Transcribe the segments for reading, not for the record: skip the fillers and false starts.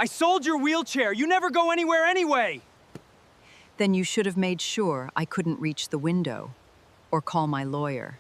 I sold your wheelchair. You never go anywhere anyway. Then you should have made sure I couldn't reach the window or call my lawyer.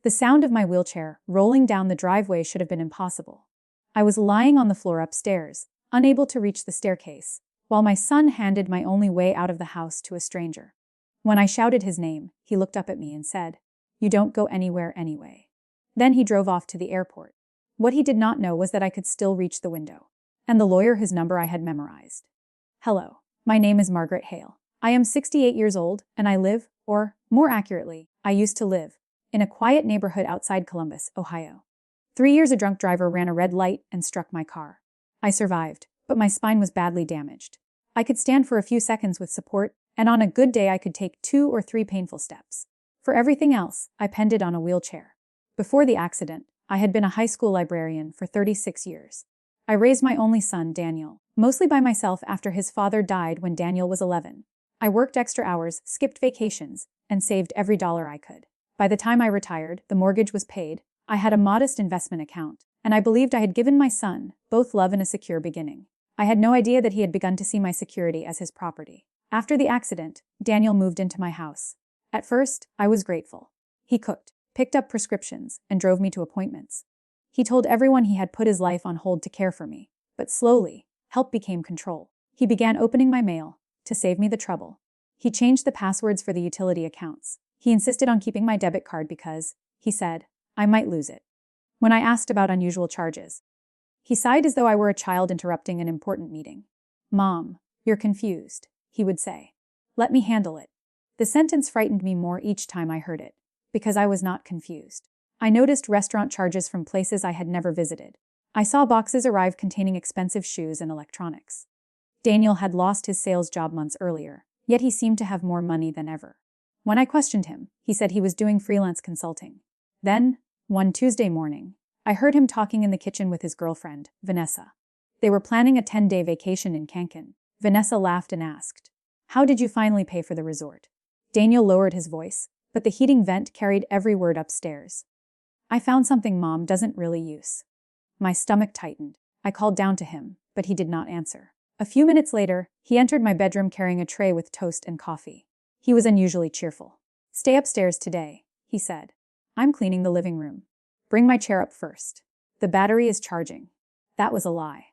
The sound of my wheelchair rolling down the driveway should have been impossible. I was lying on the floor upstairs, unable to reach the staircase, while my son handed my only way out of the house to a stranger. When I shouted his name, he looked up at me and said, "You don't go anywhere anyway." Then he drove off to the airport. What he did not know was that I could still reach the window, and the lawyer whose number I had memorized. "Hello, my name is Margaret Hale. I am 68 years old, and I live, or, more accurately, I used to live, in a quiet neighborhood outside Columbus, Ohio. 3 years a drunk driver ran a red light and struck my car. I survived, but my spine was badly damaged. I could stand for a few seconds with support, and on a good day I could take 2 or 3 painful steps. For everything else, I pended on a wheelchair. Before the accident, I had been a high school librarian for 36 years. I raised my only son, Daniel, mostly by myself after his father died when Daniel was 11. I worked extra hours, skipped vacations, and saved every dollar I could. By the time I retired, the mortgage was paid, I had a modest investment account, and I believed I had given my son both love and a secure beginning. I had no idea that he had begun to see my security as his property. After the accident, Daniel moved into my house. At first, I was grateful. He cooked, picked up prescriptions, and drove me to appointments. He told everyone he had put his life on hold to care for me, but slowly, help became control. He began opening my mail to save me the trouble. He changed the passwords for the utility accounts. He insisted on keeping my debit card because, he said, I might lose it. When I asked about unusual charges, he sighed as though I were a child interrupting an important meeting. "Mom, you're confused," he would say. "Let me handle it." The sentence frightened me more each time I heard it, because I was not confused. I noticed restaurant charges from places I had never visited. I saw boxes arrive containing expensive shoes and electronics. Daniel had lost his sales job months earlier, yet he seemed to have more money than ever. When I questioned him, he said he was doing freelance consulting. Then, one Tuesday morning, I heard him talking in the kitchen with his girlfriend, Vanessa. They were planning a 10-day vacation in Cancun. Vanessa laughed and asked, "How did you finally pay for the resort?" Daniel lowered his voice, but the heating vent carried every word upstairs. "I found something Mom doesn't really use." My stomach tightened. I called down to him, but he did not answer. A few minutes later, he entered my bedroom carrying a tray with toast and coffee. He was unusually cheerful. "Stay upstairs today," he said. "I'm cleaning the living room. Bring my chair up first. The battery is charging." That was a lie.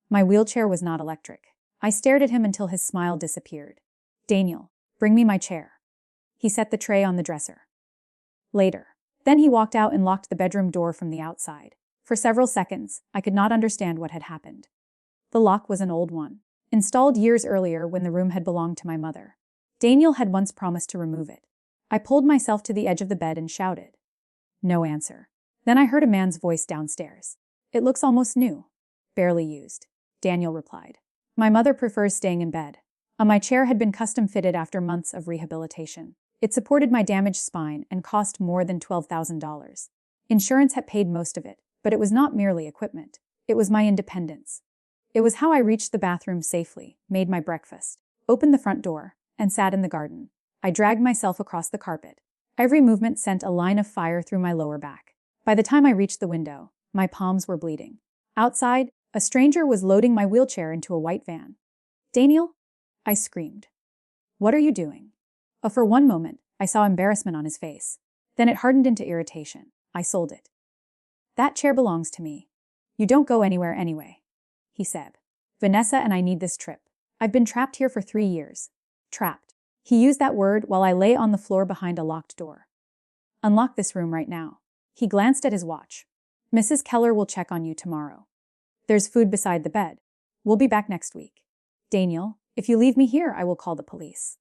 My wheelchair was not electric. I stared at him until his smile disappeared. "Daniel, bring me my chair." He set the tray on the dresser. Later. Then he walked out and locked the bedroom door from the outside. For several seconds, I could not understand what had happened. The lock was an old one, installed years earlier when the room had belonged to my mother. Daniel had once promised to remove it. I pulled myself to the edge of the bed and shouted. No answer. Then I heard a man's voice downstairs. "It looks almost new." "Barely used," Daniel replied. "My mother prefers staying in bed." My chair had been custom fitted after months of rehabilitation. It supported my damaged spine and cost more than $12,000. Insurance had paid most of it, but it was not merely equipment. It was my independence. It was how I reached the bathroom safely, made my breakfast, opened the front door, and sat in the garden. I dragged myself across the carpet. Every movement sent a line of fire through my lower back. By the time I reached the window, my palms were bleeding. Outside, a stranger was loading my wheelchair into a white van. "Daniel?" I screamed. "What are you doing?" For one moment, I saw embarrassment on his face. Then it hardened into irritation. I sold it. "That chair belongs to me. You don't go anywhere anyway," he said. "Vanessa and I need this trip. I've been trapped here for 3 years. Trapped." He used that word while I lay on the floor behind a locked door. "Unlock this room right now." He glanced at his watch. "Mrs. Keller will check on you tomorrow. There's food beside the bed. We'll be back next week. Daniel, if you leave me here, I will call the police."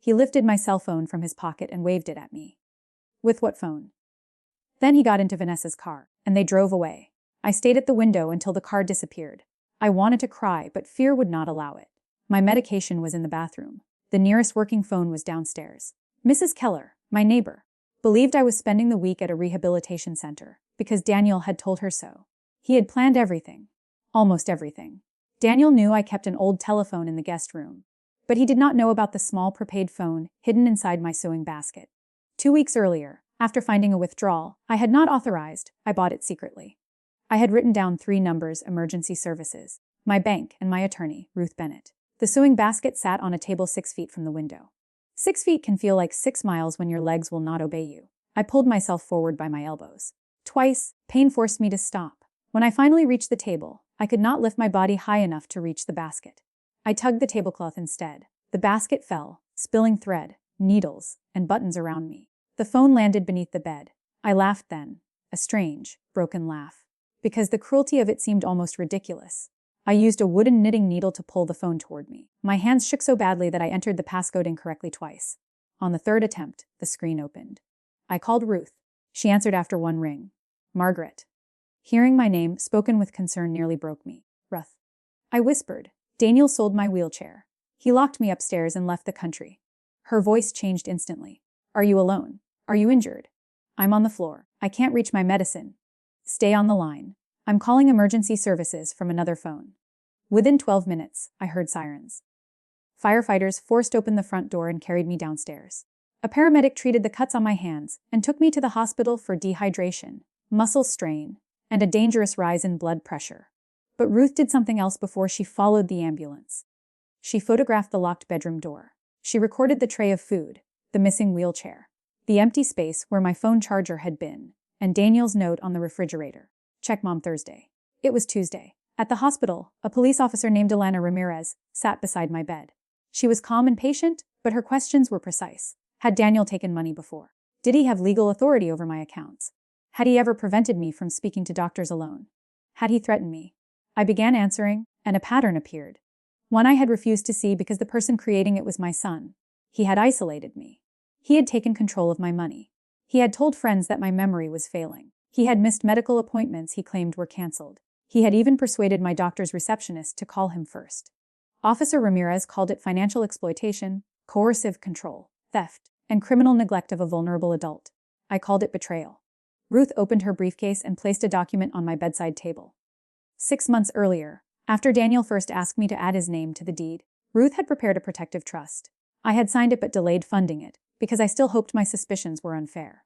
He lifted my cell phone from his pocket and waved it at me. "With what phone?" Then he got into Vanessa's car, and they drove away. I stayed at the window until the car disappeared. I wanted to cry, but fear would not allow it. My medication was in the bathroom. The nearest working phone was downstairs. Mrs. Keller, my neighbor, believed I was spending the week at a rehabilitation center because Daniel had told her so. He had planned everything. Almost everything. Daniel knew I kept an old telephone in the guest room, but he did not know about the small prepaid phone hidden inside my sewing basket. 2 weeks earlier, after finding a withdrawal I had not authorized, I bought it secretly. I had written down 3 numbers: emergency services. My bank and my attorney, Ruth Bennett. The sewing basket sat on a table 6 feet from the window. 6 feet can feel like 6 miles when your legs will not obey you. I pulled myself forward by my elbows. Twice, pain forced me to stop. When I finally reached the table, I could not lift my body high enough to reach the basket. I tugged the tablecloth instead. The basket fell, spilling thread, needles, and buttons around me. The phone landed beneath the bed. I laughed then, a strange, broken laugh, because the cruelty of it seemed almost ridiculous. I used a wooden knitting needle to pull the phone toward me. My hands shook so badly that I entered the passcode incorrectly twice. On the third attempt, the screen opened. I called Ruth. She answered after one ring. Margaret. Hearing my name, spoken with concern, nearly broke me. Ruth. I whispered. Daniel sold my wheelchair. He locked me upstairs and left the country. Her voice changed instantly. Are you alone? Are you injured? I'm on the floor. I can't reach my medicine. Stay on the line. I'm calling emergency services from another phone. Within 12 minutes, I heard sirens. Firefighters forced open the front door and carried me downstairs. A paramedic treated the cuts on my hands and took me to the hospital for dehydration, muscle strain, and a dangerous rise in blood pressure. But Ruth did something else before she followed the ambulance. She photographed the locked bedroom door. She recorded the tray of food, the missing wheelchair, the empty space where my phone charger had been, and Daniel's note on the refrigerator. Check Mom Thursday. It was Tuesday. At the hospital, a police officer named Elena Ramirez sat beside my bed. She was calm and patient, but her questions were precise. Had Daniel taken money before? Did he have legal authority over my accounts? Had he ever prevented me from speaking to doctors alone? Had he threatened me? I began answering, and a pattern appeared. One I had refused to see because the person creating it was my son. He had isolated me. He had taken control of my money. He had told friends that my memory was failing. He had missed medical appointments he claimed were canceled. He had even persuaded my doctor's receptionist to call him first. Officer Ramirez called it financial exploitation, coercive control, theft, and criminal neglect of a vulnerable adult. I called it betrayal. Ruth opened her briefcase and placed a document on my bedside table. 6 months earlier, after Daniel first asked me to add his name to the deed, Ruth had prepared a protective trust. I had signed it but delayed funding it, because I still hoped my suspicions were unfair.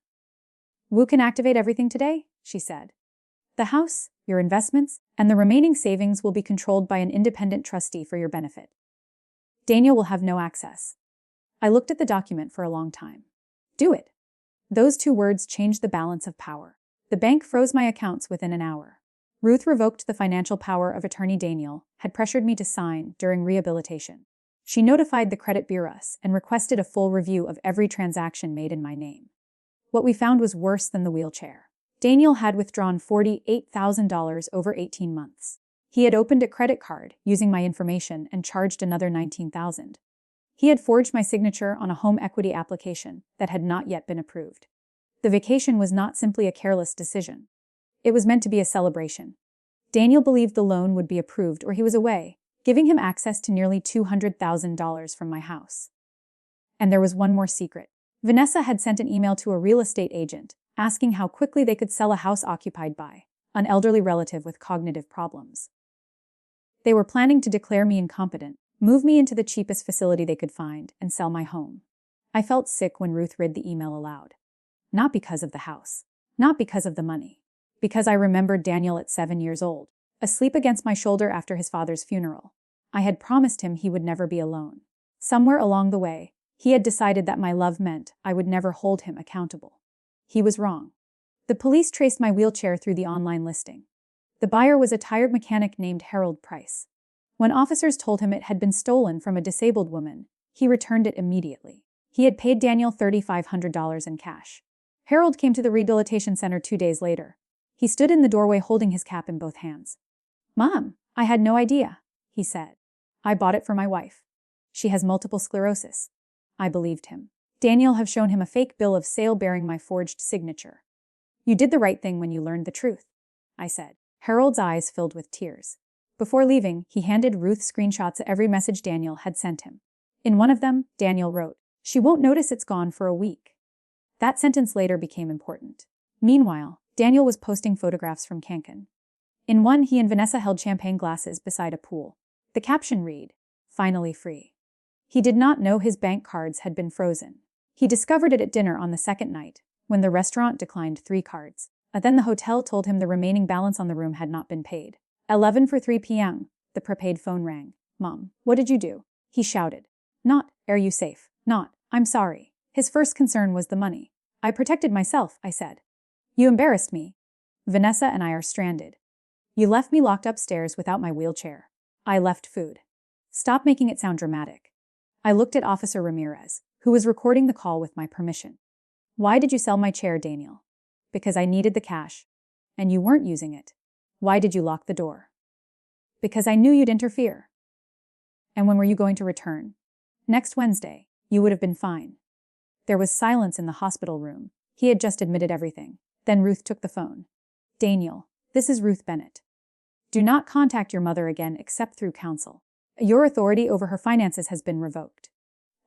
"Wu can activate everything today," she said. "The house, your investments, and the remaining savings will be controlled by an independent trustee for your benefit. Daniel will have no access." I looked at the document for a long time. Do it. Those 2 words changed the balance of power. The bank froze my accounts within an hour. Ruth revoked the financial power of attorney Daniel had pressured me to sign during rehabilitation. She notified the credit bureaus and requested a full review of every transaction made in my name. What we found was worse than the wheelchair. Daniel had withdrawn $48,000 over 18 months. He had opened a credit card using my information and charged another $19,000. He had forged my signature on a home equity application that had not yet been approved. The vacation was not simply a careless decision. It was meant to be a celebration. Daniel believed the loan would be approved or he was away, giving him access to nearly $200,000 from my house. And there was one more secret. Vanessa had sent an email to a real estate agent, asking how quickly they could sell a house occupied by an elderly relative with cognitive problems. They were planning to declare me incompetent, move me into the cheapest facility they could find, and sell my home. I felt sick when Ruth read the email aloud. Not because of the house, not because of the money, because I remembered Daniel at 7 years old, asleep against my shoulder after his father's funeral. I had promised him he would never be alone. Somewhere along the way, he had decided that my love meant I would never hold him accountable. He was wrong. The police traced my wheelchair through the online listing. The buyer was a tire mechanic named Harold Price. When officers told him it had been stolen from a disabled woman, he returned it immediately. He had paid Daniel $3,500 in cash. Harold came to the rehabilitation center 2 days later. He stood in the doorway holding his cap in both hands. "Mom, I had no idea," he said. "I bought it for my wife. She has multiple sclerosis." I believed him. Daniel have shown him a fake bill of sale bearing my forged signature. "You did the right thing when you learned the truth," I said. Harold's eyes filled with tears. Before leaving, he handed Ruth screenshots of every message Daniel had sent him. In one of them, Daniel wrote, "She won't notice it's gone for a week." That sentence later became important. Meanwhile, Daniel was posting photographs from Cancun. In one, he and Vanessa held champagne glasses beside a pool. The caption read, "Finally free." He did not know his bank cards had been frozen. He discovered it at dinner on the second night, when the restaurant declined 3 cards. Then the hotel told him the remaining balance on the room had not been paid. 11 for 3 p.m., The prepaid phone rang. Mom, what did you do? He shouted. Not, are you safe? Not, I'm sorry. His first concern was the money. I protected myself, I said. You embarrassed me. Vanessa and I are stranded. You left me locked upstairs without my wheelchair. I left food. Stop making it sound dramatic. I looked at Officer Ramirez, who was recording the call with my permission. Why did you sell my chair, Daniel? Because I needed the cash. And you weren't using it. Why did you lock the door? Because I knew you'd interfere. And when were you going to return? Next Wednesday. You would have been fine. There was silence in the hospital room. He had just admitted everything. Then Ruth took the phone. Daniel, this is Ruth Bennett. Do not contact your mother again except through counsel. Your authority over her finances has been revoked.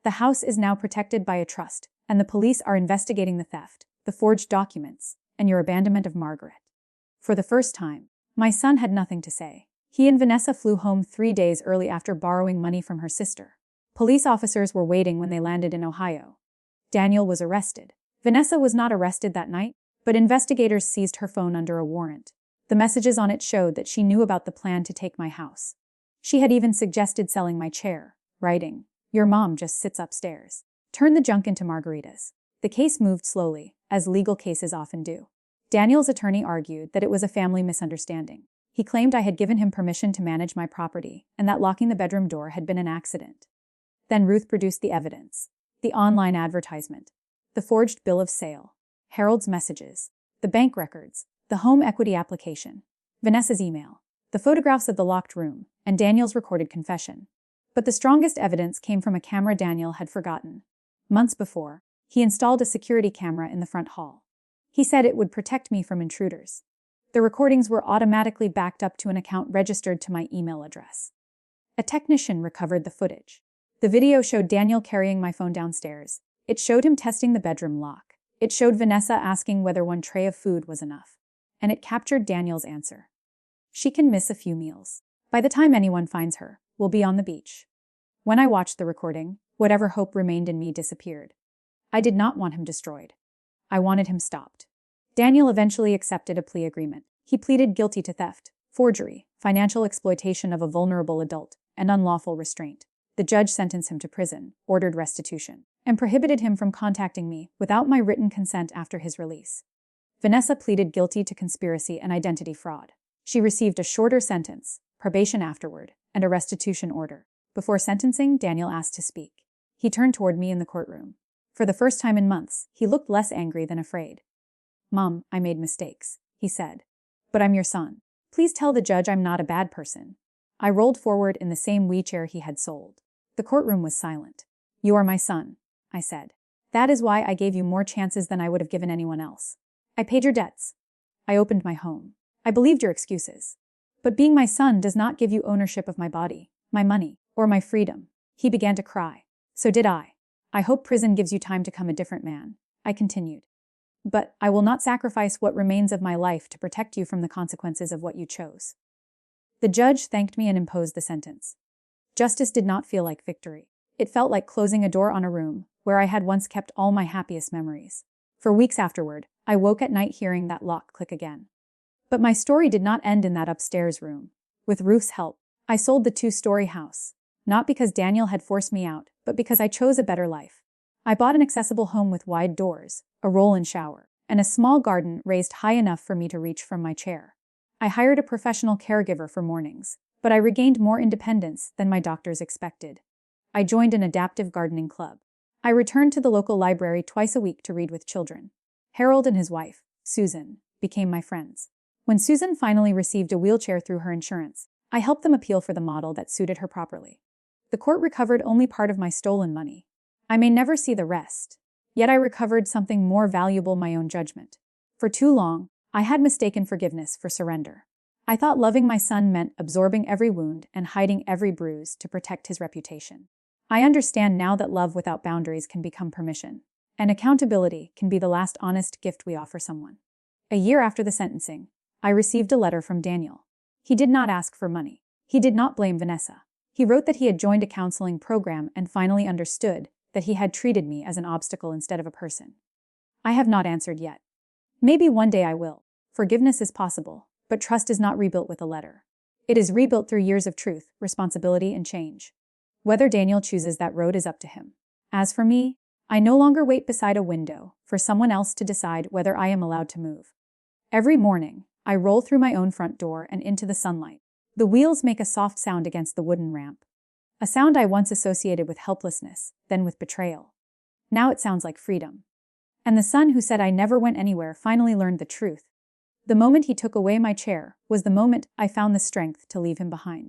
The house is now protected by a trust, and the police are investigating the theft, the forged documents, and your abandonment of Margaret. For the first time, my son had nothing to say. He and Vanessa flew home 3 days early after borrowing money from her sister. Police officers were waiting when they landed in Ohio. Daniel was arrested. Vanessa was not arrested that night, but investigators seized her phone under a warrant. The messages on it showed that she knew about the plan to take my house. She had even suggested selling my chair, writing, "Your mom just sits upstairs. Turn the junk into margaritas." The case moved slowly, as legal cases often do. Daniel's attorney argued that it was a family misunderstanding. He claimed I had given him permission to manage my property and that locking the bedroom door had been an accident. Then Ruth produced the evidence: the online advertisement, the forged bill of sale, Harold's messages, the bank records, the home equity application, Vanessa's email, the photographs of the locked room, and Daniel's recorded confession. But the strongest evidence came from a camera Daniel had forgotten. Months before, he installed a security camera in the front hall. He said it would protect me from intruders. The recordings were automatically backed up to an account registered to my email address. A technician recovered the footage. The video showed Daniel carrying my phone downstairs. It showed him testing the bedroom lock. It showed Vanessa asking whether one tray of food was enough. And it captured Daniel's answer. She can miss a few meals. By the time anyone finds her, we'll be on the beach. When I watched the recording, whatever hope remained in me disappeared. I did not want him destroyed. I wanted him stopped. Daniel eventually accepted a plea agreement. He pleaded guilty to theft, forgery, financial exploitation of a vulnerable adult, and unlawful restraint. The judge sentenced him to prison, ordered restitution, and prohibited him from contacting me without my written consent after his release. Vanessa pleaded guilty to conspiracy and identity fraud. She received a shorter sentence, probation afterward, and a restitution order. Before sentencing, Daniel asked to speak. He turned toward me in the courtroom. For the first time in months, he looked less angry than afraid. "Mom, I made mistakes," he said. "But I'm your son. Please tell the judge I'm not a bad person." I rolled forward in the same wheelchair he had sold. The courtroom was silent. "You are my son," I said. "That is why I gave you more chances than I would have given anyone else. I paid your debts. I opened my home. I believed your excuses. But being my son does not give you ownership of my body, my money, or my freedom." He began to cry. "So did I. I hope prison gives you time to become a different man," I continued. "But I will not sacrifice what remains of my life to protect you from the consequences of what you chose." The judge thanked me and imposed the sentence. Justice did not feel like victory. It felt like closing a door on a room where I had once kept all my happiest memories. For weeks afterward, I woke at night hearing that lock click again. But my story did not end in that upstairs room. With Ruth's help, I sold the 2-story house, not because Daniel had forced me out, but because I chose a better life. I bought an accessible home with wide doors, a roll-in shower, and a small garden raised high enough for me to reach from my chair. I hired a professional caregiver for mornings, but I regained more independence than my doctors expected. I joined an adaptive gardening club. I returned to the local library twice a week to read with children. Harold and his wife, Susan, became my friends. When Susan finally received a wheelchair through her insurance, I helped them appeal for the model that suited her properly. The court recovered only part of my stolen money. I may never see the rest. Yet I recovered something more valuable: my own judgment. For too long, I had mistaken forgiveness for surrender. I thought loving my son meant absorbing every wound and hiding every bruise to protect his reputation. I understand now that love without boundaries can become permission, and accountability can be the last honest gift we offer someone. A year after the sentencing, I received a letter from Daniel. He did not ask for money. He did not blame Vanessa. He wrote that he had joined a counseling program and finally understood that he had treated me as an obstacle instead of a person. I have not answered yet. Maybe one day I will. Forgiveness is possible, but trust is not rebuilt with a letter. It is rebuilt through years of truth, responsibility, and change. Whether Daniel chooses that road is up to him. As for me, I no longer wait beside a window for someone else to decide whether I am allowed to move. Every morning, I roll through my own front door and into the sunlight. The wheels make a soft sound against the wooden ramp. A sound I once associated with helplessness, then with betrayal. Now it sounds like freedom. And the son who said I never went anywhere finally learned the truth. The moment he took away my chair was the moment I found the strength to leave him behind.